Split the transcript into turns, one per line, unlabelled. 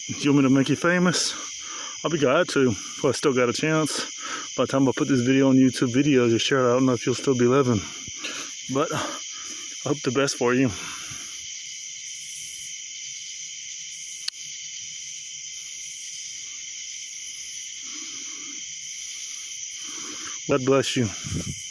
You want me to make you famous? I'll be glad to. Well, I still got a chance. By the time I put this video on YouTube videos, you share it, I don't know if you'll still be living. But I hope the best for you. God bless you.